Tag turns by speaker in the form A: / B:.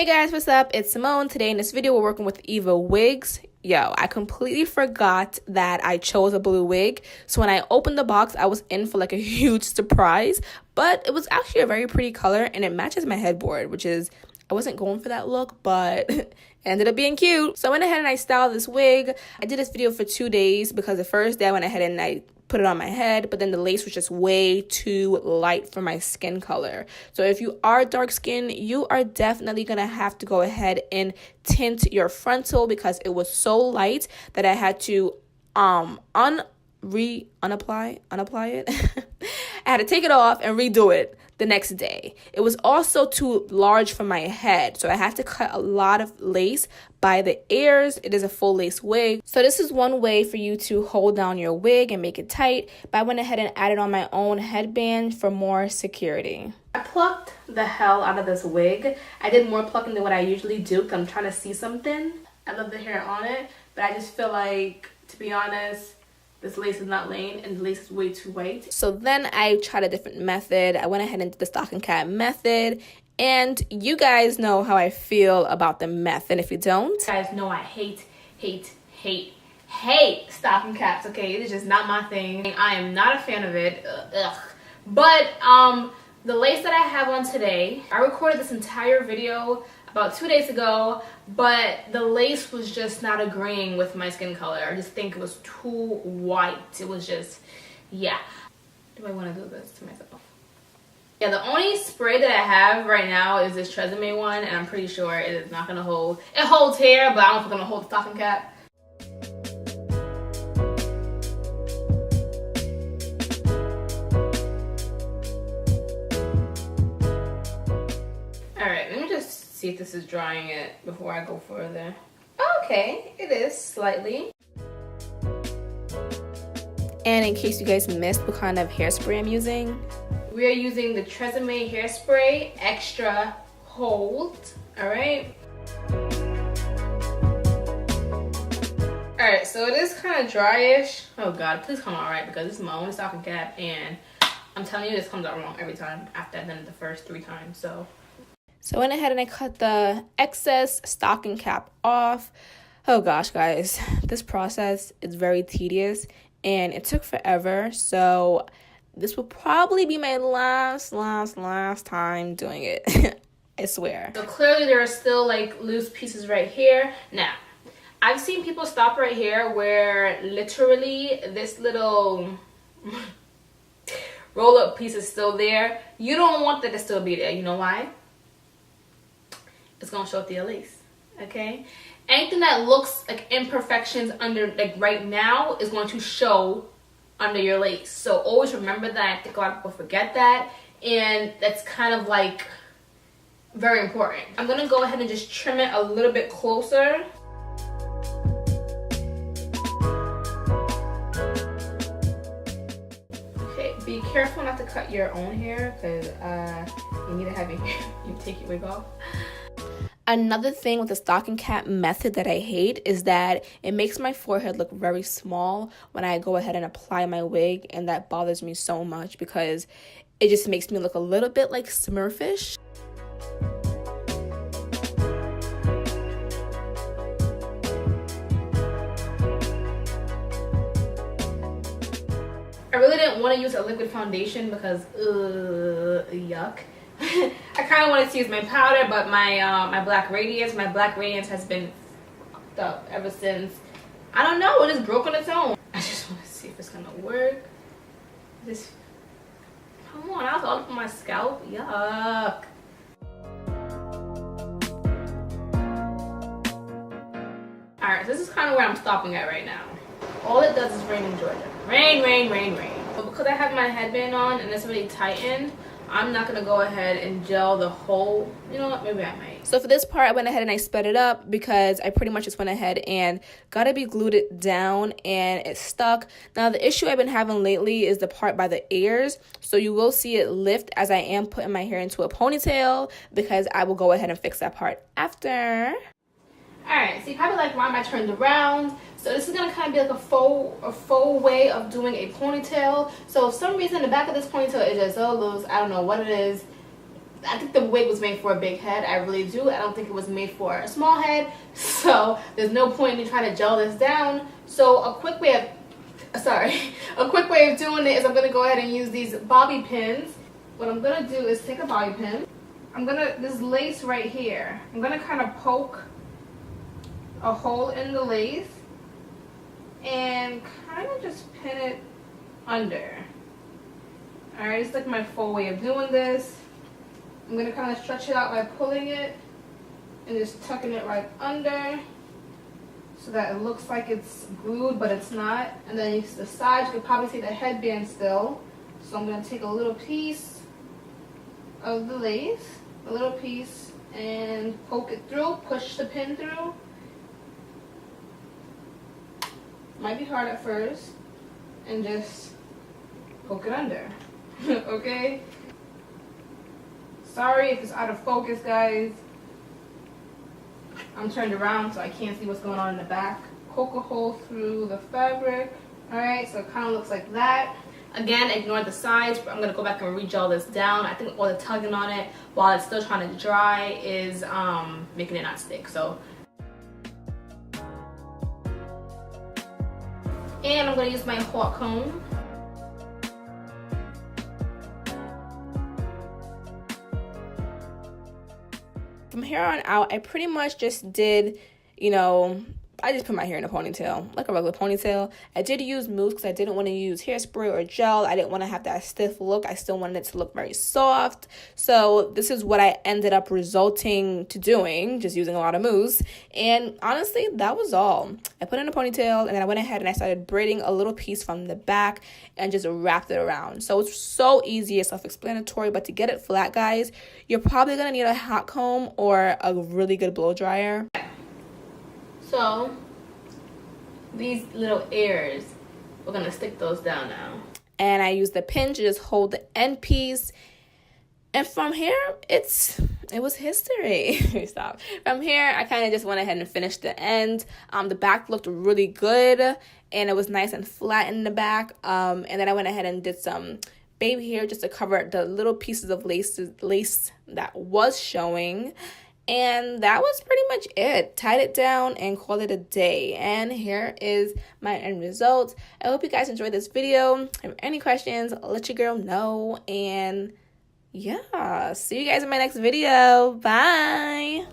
A: Hey guys, what's up? It's Simone. Today in this video, we're working with Evawigs. Yo, I completely forgot that I chose a blue wig. So when I opened the box, I was in for like a huge surprise. But it was actually a very pretty color and it matches my headboard, which is, I wasn't going for that look, but it ended up being cute. So I went ahead and I styled this wig. I did this video for 2 days because the first day I went ahead and I put it on my head, but then the lace was just way too light for my skin color. So if you are dark skinned, you are definitely gonna have to go ahead and tint your frontal because it was so light that I had to unapply it. I had to take it off and redo it the next day. It was also too large for my head, so I had to cut a lot of lace by the ears. It is a full lace wig. So this is one way for you to hold down your wig and make it tight, but I went ahead and added on my own headband for more security. I plucked the hell out of this wig. I did more plucking than what I usually do because I'm trying to see something. I love the hair on it, but I just feel like, to be honest, this lace is not laying and the lace is way too white. So then I tried a different method. I went ahead and did the stocking cap method. And you guys know how I feel about the method. If you don't, you guys know I hate stocking caps, okay? It is just not my thing. I am not a fan of it. Ugh. But the lace that I have on today, I recorded this entire video about 2 days ago, but the lace was just not agreeing with my skin color. I just think it was too white. It was just, yeah. Do I want to do this to myself? Yeah, the only spray that I have right now is this Tresemme one, and I'm pretty sure it is not going to hold. It holds hair, but I don't know if it's going to hold the stocking cap. Alright, let me just see if this is drying it before I go further. Okay, it is slightly. And in case you guys missed what kind of hairspray I'm using, we are using the Tresemme hairspray extra hold. Alright. Alright, so it is kind of dryish. Oh god, please come out right because this is my only stocking cap and I'm telling you this comes out wrong every time after I've done it the first 3 times. So I went ahead and I cut the excess stocking cap off. Oh gosh, guys, this process is very tedious and it took forever. So this will probably be my last time doing it. I swear. So clearly there are still like loose pieces right here. Now, I've seen people stop right here where literally this little roll up piece is still there. You don't want that to still be there. You know why? It's gonna show through your lace, okay? Anything that looks like imperfections under, like right now, is going to show under your lace. So always remember that. I think a lot of people forget that, and that's kind of like very important. I'm gonna go ahead and just trim it a little bit closer. Okay, be careful not to cut your own hair because you need to have your hair, you take your wig off. Another thing with the stocking cap method that I hate is that it makes my forehead look very small when I go ahead and apply my wig, and that bothers me so much because it just makes me look a little bit like Smurfish. I really didn't want to use a liquid foundation because yuck. I kind of wanted to use my powder, but my black radiance has been fucked up ever since. I don't know, it just broke on its own. I just want to see if it's gonna work. This, come on, I was all up on my scalp. Yuck. Alright, so this is kind of where I'm stopping at right now. All it does is rain in Georgia. Rain. But because I have my headband on and it's really tightened, I'm not going to go ahead and gel the whole, you know what, maybe I might. So for this part, I went ahead and I sped it up because I pretty much just went ahead and got to be glued it down and it stuck. Now the issue I've been having lately is the part by the ears. So you will see it lift as I am putting my hair into a ponytail because I will go ahead and fix that part after. Alright, so you probably like why am I turned around. So this is going to kind of be like a faux way of doing a ponytail. So for some reason the back of this ponytail is just so loose. I don't know what it is. I think the wig was made for a big head. I really do. I don't think it was made for a small head. So there's no point in trying to gel this down. So a quick way of doing it is I'm going to go ahead and use these bobby pins. What I'm going to do is take a bobby pin. This lace right here, I'm going to kind of poke a hole in the lace and kind of just pin it under. Alright, it's like my full way of doing this. I'm going to kind of stretch it out by pulling it and just tucking it right under so that it looks like it's glued, but it's not. And then the sides, you can probably see the headband still. So I'm going to take a little piece of the lace, and poke it through, push the pin through. Might be hard at first, and just poke it under. Okay? Sorry if it's out of focus, guys. I'm turned around so I can't see what's going on in the back. Poke a hole through the fabric. Alright, so it kind of looks like that. Again, ignore the sides. I'm going to go back and re-gel this down. I think all the tugging on it while it's still trying to dry is making it not stick. So, and I'm going to use my hot comb. From here on out, I pretty much just did, I just put my hair in a ponytail, like a regular ponytail. I did use mousse because I didn't want to use hairspray or gel. I didn't want to have that stiff look. I still wanted it to look very soft. So this is what I ended up resulting to doing, just using a lot of mousse. And honestly, that was all. I put in a ponytail and then I went ahead and I started braiding a little piece from the back and just wrapped it around. So it's so easy, it's self-explanatory, but to get it flat, guys, you're probably going to need a hot comb or a really good blow dryer. So these little ears, we're going to stick those down now. And I use the pin to just hold the end piece. And from here, it was history. Stop. From here, I kind of just went ahead and finished the end. The back looked really good, and it was nice and flat in the back. And then I went ahead and did some baby hair just to cover the little pieces of lace that was showing. And that was pretty much it. Tied it down and called it a day. And here is my end result. I hope you guys enjoyed this video. If you have any questions, let your girl know. And yeah, see you guys in my next video. Bye.